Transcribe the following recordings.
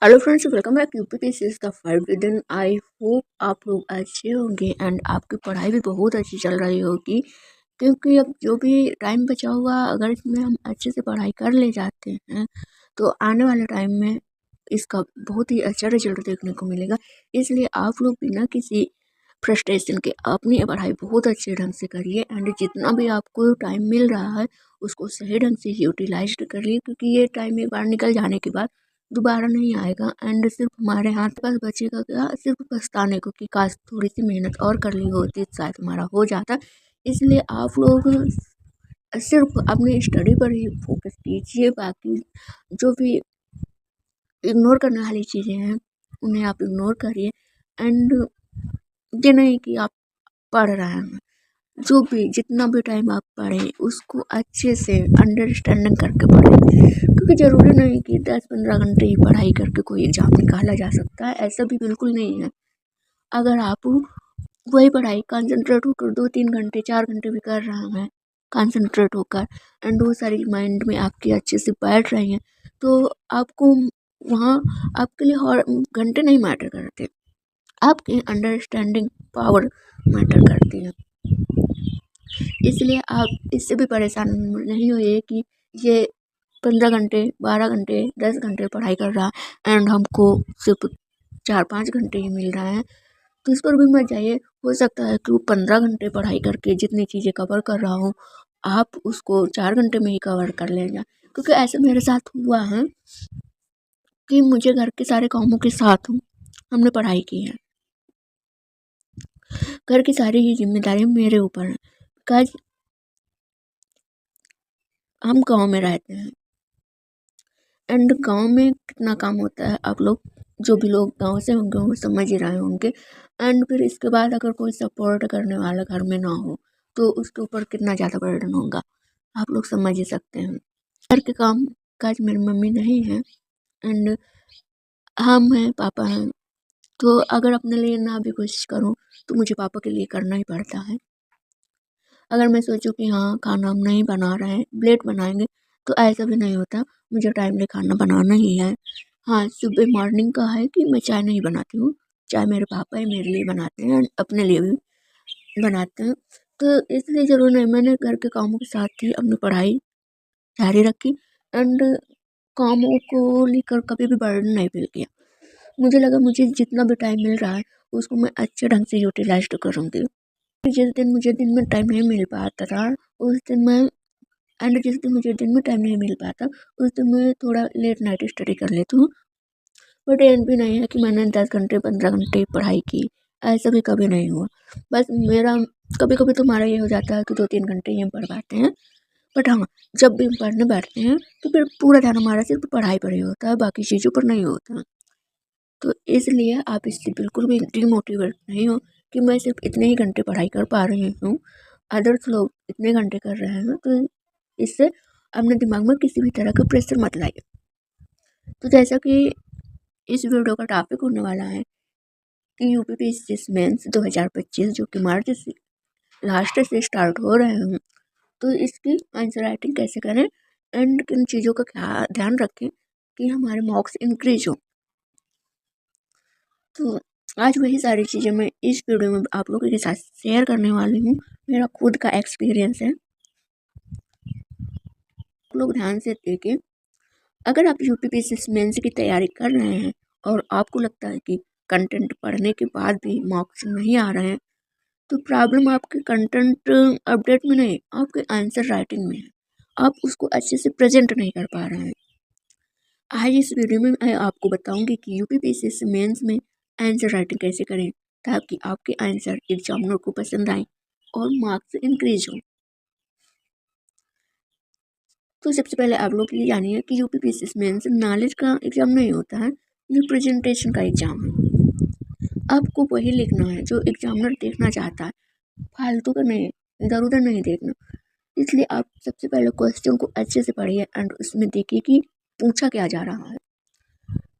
Hello friends, welcome back. UPPSC is the five दिन। I hope आप लोग अच्छे होंगे एंड आपकी पढ़ाई भी बहुत अच्छी चल रही होगी, क्योंकि अब जो भी टाइम बचा हुआ, अगर इसमें हम अच्छे से पढ़ाई कर ले जाते हैं तो आने वाले टाइम में इसका बहुत ही अच्छा रिजल्ट देखने को मिलेगा। इसलिए आप लोग बिना किसी फ्रस्ट्रेशन के अपनी पढ़ाई बहुत अच्छे ढंग से करिए एंड जितना भी आपको टाइम मिल रहा है उसको सही ढंग से यूटिलाइज करिए, क्योंकि ये टाइम एक बार निकल जाने के बाद दोबारा नहीं आएगा एंड सिर्फ हमारे हाथ पास बचेगा क्या, सिर्फ पछताने को कि काश थोड़ी सी मेहनत और कर ली होती तो शायद हमारा हो जाता। इसलिए आप लोग सिर्फ अपनी स्टडी पर ही फोकस कीजिए, बाकी जो भी इग्नोर करने वाली चीज़ें हैं उन्हें आप इग्नोर करिए। एंड ये नहीं कि आप पढ़ रहे हैं, जो भी जितना भी टाइम आप पढ़ें उसको अच्छे से अंडरस्टैंडिंग करके पढ़ें, क्योंकि ज़रूरी नहीं कि 10-15 घंटे ही पढ़ाई करके कोई एग्ज़ाम निकाला जा सकता है। ऐसा भी बिल्कुल नहीं है। अगर आप वही पढ़ाई कंसंट्रेट होकर 2-3 घंटे 4 घंटे भी कर रहे हैं, कंसंट्रेट होकर एंड वो सारी माइंड में आपके अच्छे से बैठ रही हैं, तो आपको वहाँ आपके लिए और घंटे नहीं मैटर करते, आपकी अंडरस्टैंडिंग पावर मैटर करती है। इसलिए आप इससे भी परेशान नहीं होइए कि ये 15 घंटे 12 घंटे 10 घंटे पढ़ाई कर रहा है एंड हमको सिर्फ 4-5 घंटे ही मिल रहा है, तो इस पर भी मत जाइए। हो सकता है कि वो 15 घंटे पढ़ाई करके जितनी चीज़ें कवर कर रहा हूँ आप उसको 4 घंटे में ही कवर कर लेना, क्योंकि ऐसे मेरे साथ हुआ है कि मुझे घर के सारे कामों के साथ हमने पढ़ाई की है। घर की सारी ही जिम्मेदारी मेरे ऊपर है, बिकॉज हम गांव में रहते हैं एंड गांव में कितना काम होता है आप लोग जो भी लोग गांव से होंगे वो समझ ही रहे होंगे। एंड फिर इसके बाद अगर कोई सपोर्ट करने वाला घर में ना हो तो उसके ऊपर कितना ज़्यादा बर्डन होगा, आप लोग समझ ही सकते हैं। घर के काम काज मेरी मम्मी नहीं है एंड हम हैं, पापा हैं, तो अगर अपने लिए ना भी कोशिश करूँ तो मुझे पापा के लिए करना ही पड़ता है। अगर मैं सोचूं कि हाँ खाना हम नहीं बना रहे हैं, लेट बनाएंगे, तो ऐसा भी नहीं होता। मुझे टाइमली खाना बनाना ही है। हाँ, सुबह मॉर्निंग का है कि मैं चाय नहीं बनाती हूँ, चाय मेरे पापा ही मेरे लिए बनाते हैं, अपने लिए भी बनाते हैं। तो इसलिए ज़रूर नहीं, मैंने घर के कामों के साथ ही अपनी पढ़ाई जारी रखी एंड कामों को लेकर कभी भी बर्डन नहीं फील किया। मुझे लगा मुझे जितना भी टाइम मिल रहा है उसको मैं अच्छे ढंग से यूटिलाइज करूँगी। जिस दिन मुझे दिन में टाइम नहीं मिल पाता था उस दिन मैं एंड जिस दिन मुझे दिन में टाइम नहीं मिल पाता उस दिन मैं थोड़ा लेट नाइट स्टडी कर लेती हूँ। बट ये भी नहीं है कि मैंने 10 घंटे 15 घंटे पढ़ाई की, ऐसा भी कभी नहीं हुआ। बस मेरा कभी कभी तो हमारा ये हो जाता है कि 2-3 घंटे ही हम पढ़ पाते हैं, बट हाँ जब भी हम पढ़ने बैठते हैं तो फिर पूरा ध्यान हमारा सिर्फ पढ़ाई पर ही होता है, बाकी चीज़ों पर नहीं होता। तो इसलिए आप इससे बिल्कुल भी डिमोटिवेट नहीं हो कि मैं सिर्फ इतने ही घंटे पढ़ाई कर पा रही हूँ, अदर्स लोग इतने घंटे कर रहे हैं, तो इससे अपने दिमाग में किसी भी तरह का प्रेशर मत लाइए। तो जैसा कि इस वीडियो का टॉपिक होने वाला है कि यूपीपीएससी मेंस 2025 जो कि मार्च से लास्ट से स्टार्ट हो रहे हैं, तो इसकी आंसर राइटिंग कैसे करें एंड किन चीज़ों का क्या ध्यान रखें कि हमारे मार्क्स इंक्रीज हो। तो आज वही सारी चीज़ें मैं इस वीडियो में आप लोगों के साथ शेयर करने वाली हूँ। मेरा खुद का एक्सपीरियंस है, आप लोग ध्यान से देखें। अगर आप यूपीपीएससी मेंस की तैयारी कर रहे हैं और आपको लगता है कि कंटेंट पढ़ने के बाद भी मार्क्स नहीं आ रहे हैं, तो प्रॉब्लम आपके कंटेंट अपडेट में नहीं, आपके आंसर राइटिंग में है। आप उसको अच्छे से प्रेजेंट नहीं कर पा रहे हैं। आज इस वीडियो में मैं आपको बताऊंगी कि यूपीपीएससी मेंस में आंसर राइटिंग कैसे करें ताकि आपके आंसर एग्जामिनर को पसंद आए और मार्क्स इंक्रीज हो। तो सबसे पहले आप लोग ये जानिए कि यूपीपीएससी मेंस नॉलेज का एग्जाम नहीं होता है, ये प्रेजेंटेशन का एग्जाम है। आपको वही लिखना है जो एग्जामिनर देखना चाहता है, फालतू का नहीं, इधर उधर नहीं देखना। इसलिए आप सबसे पहले क्वेश्चन को अच्छे से पढ़िए एंड उसमें देखिए कि पूछा क्या जा रहा है।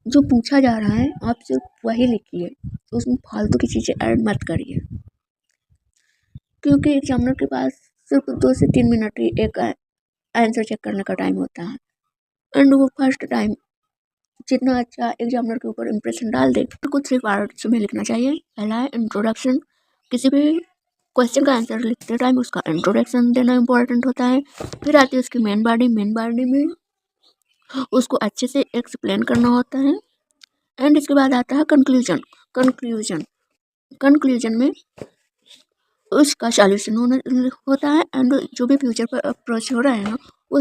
जो पूछा जा रहा है आप सिर्फ वही लिखिए, उसमें फालतू की चीज़ें ऐड मत करिए, क्योंकि एग्जामिनर के पास सिर्फ 2 से 3 मिनट ही एक आंसर चेक करने का टाइम होता है एंड वो फर्स्ट टाइम जितना अच्छा एग्जामिनर के ऊपर इम्प्रेशन डाल दे। कुछ 3 पार्ट्स में लिखना चाहिए। पहला है इंट्रोडक्शन, किसी भी क्वेश्चन का आंसर लिखते टाइम उसका इंट्रोडक्शन देना इम्पोर्टेंट होता है। फिर आती है उसकी मेन बॉडी में उसको अच्छे से एक्सप्लेन करना होता है। एंड इसके बाद आता है कंक्लूजन कंक्लूजन में उसका सॉल्यूशन होता है। एंड जो भी फ्यूचर पर अप्रोच हो रहा है ना, वो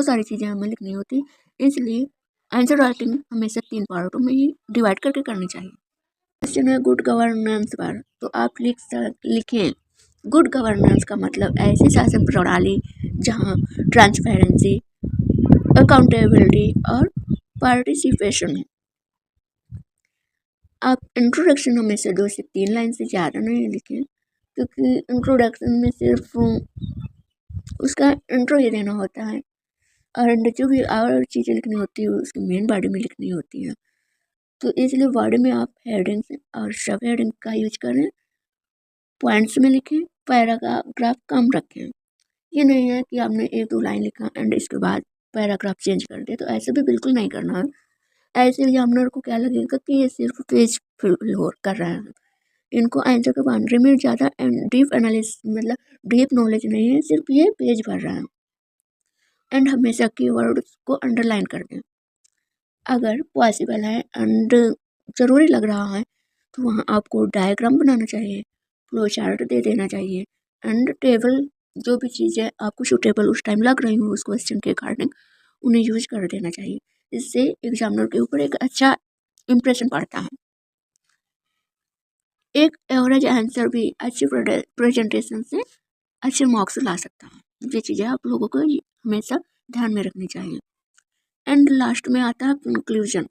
सारी चीज़ें हमें लिखनी होती। इसलिए आंसर राइटिंग हमेशा 3 पार्टों में ही डिवाइड करके करनी चाहिए। क्वेश्चन है गुड गवर्नेंस पर, तो आप लिखें गुड गवर्नेंस का मतलब ऐसी शासन प्रणाली जहाँ ट्रांसपेरेंसी, अकाउंटेबिलिटी और पार्टिसिपेशन है। आप इंट्रोडक्शन हमेशा 2 से 3 लाइन से ज़्यादा नहीं लिखें, क्योंकि इंट्रोडक्शन में सिर्फ उसका इंट्रो ही देना होता है और जो भी और चीज़ें लिखनी होती है उसकी मेन बॉडी में लिखनी होती है। तो इसलिए बॉडी में आप हेडिंग्स और सब हेडिंग का यूज करें, पॉइंट्स में लिखें, पैराग्राफ कम रखें। ये नहीं है कि आपने 1-2 लाइन लिखा एंड इसके बाद पैराग्राफ चेंज कर दिया, तो ऐसे भी बिल्कुल नहीं करना है। ऐसे एग्जामिनर को क्या लगेगा कि ये सिर्फ पेज फिल कर रहा है, इनको आंसर के बाउंड्री में ज़्यादा डीप एनालिसिस मतलब डीप नॉलेज नहीं है, सिर्फ ये पेज भर रहा है। एंड हमेशा कीवर्ड्स को अंडरलाइन कर दें। अगर पॉसिबल है एंड ज़रूरी लग रहा है तो वहाँ आपको डायग्राम बनाना चाहिए, फ्लो चार्ट दे देना चाहिए एंड टेबल, जो भी चीज़ें आपको सूटेबल उस टाइम लग रही हो उस क्वेश्चन के अकॉर्डिंग उन्हें यूज कर देना चाहिए। इससे एग्जामिनर के ऊपर एक अच्छा इम्प्रेशन पड़ता है। एक एवरेज आंसर भी अच्छी प्रेजेंटेशन से अच्छे मार्क्स ला सकता है। ये चीज़ें आप लोगों को हमेशा ध्यान में रखनी चाहिए। एंड लास्ट में आता है कंक्लूजन।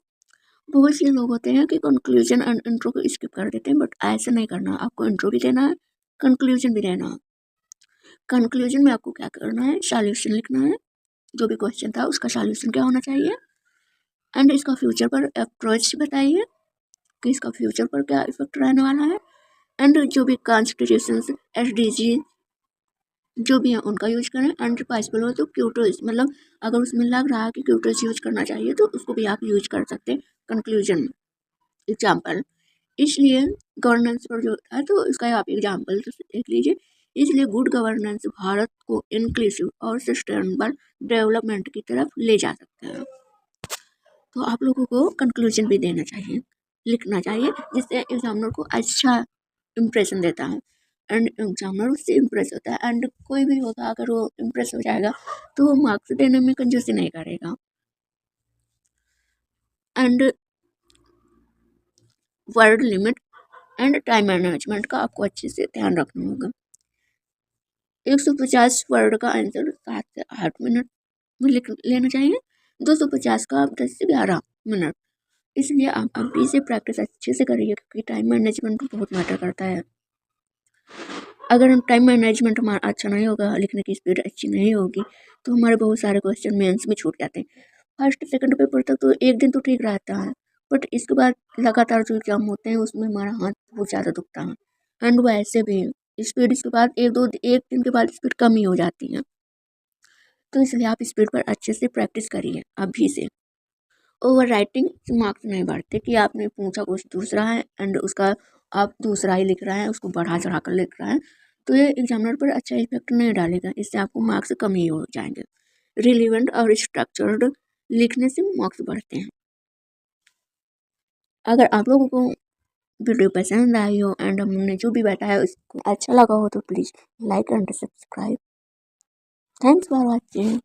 बहुत से लोग होते हैं कि कंक्लूजन एंड इंट्रो को स्किप कर देते हैं, बट ऐसा नहीं करना। आपको इंट्रो भी देना है, कंक्लूजन भी देना है। कंक्लूजन में आपको क्या करना है, सॉल्यूशन लिखना है, जो भी क्वेश्चन था उसका सॉल्यूशन क्या होना चाहिए एंड इसका फ्यूचर पर अप्रोच बताइए कि इसका फ्यूचर पर क्या इफेक्ट रहने वाला है। एंड जो भी कॉन्स्टिट्यूशन SDG जो भी है उनका यूज करें। एंड पॉसिबल हो तो क्यूटोज, मतलब अगर उसमें लग रहा है कि क्यूटोज यूज करना चाहिए तो उसको भी आप यूज कर सकते हैं कंक्लूजन में। एग्जाम्पल, इसलिए गवर्नेंस पर जो है तो इसका आप एग्जाम्पल देख लीजिए। इसलिए गुड गवर्नेंस भारत को इंक्लूसिव और सस्टेनेबल डेवलपमेंट की तरफ ले जा सकते हैं। तो आप लोगों को कंक्लूजन भी देना चाहिए, लिखना चाहिए, जिससे एग्जामिनर को अच्छा इम्प्रेशन देता है एंड एग्जामिनर उससे इम्प्रेस होता है। एंड कोई भी होगा अगर वो इम्प्रेस हो जाएगा तो वो मार्क्स देने में कंजूसी नहीं करेगा। And word limit and time management का आपको अच्छे से ध्यान रखना होगा। 150 वर्ड का आंसर 7 से 8 मिनट में लिख लेना चाहिए, 250 का 10 से 11 मिनट। इसलिए आप अभी से प्रैक्टिस अच्छे से करिए, क्योंकि टाइम मैनेजमेंट बहुत मैटर करता है। अगर हम टाइम मैनेजमेंट हमारा अच्छा नहीं होगा, लिखने की स्पीड अच्छी नहीं होगी, तो हमारे बहुत सारे क्वेश्चन मेंस में छूट जाते हैं। फर्स्ट सेकंड पेपर तक तो एक दिन तो ठीक रहता है, बट इसके बाद लगातार जो एग्जाम होते हैं उसमें हमारा हाथ बहुत ज़्यादा दुखता है। एंड वैसे भी स्पीड इसके बाद एक दिन के बाद स्पीड कम ही हो जाती है। तो इसलिए आप स्पीड पर अच्छे से प्रैक्टिस करिए अभी से। ओवर राइटिंग से मार्क्स नहीं बढ़ते कि आपने पूछा कुछ दूसरा है एंड उसका आप दूसरा ही लिख रहे हैं, उसको बढ़ा चढ़ा कर लिख रहे हैं, तो ये एग्जामिनर पर अच्छा इफेक्ट नहीं डालेगा। इससे आपको मार्क्स कम ही हो जाएंगे। रिलीवेंट और स्ट्रक्चर्ड लिखने से मार्क्स बढ़ते हैं। अगर आप लोगों को वीडियो पसंद आई हो एंड हमने जो भी बताया उसको अच्छा लगा हो तो please like and subscribe. Thanks for watching.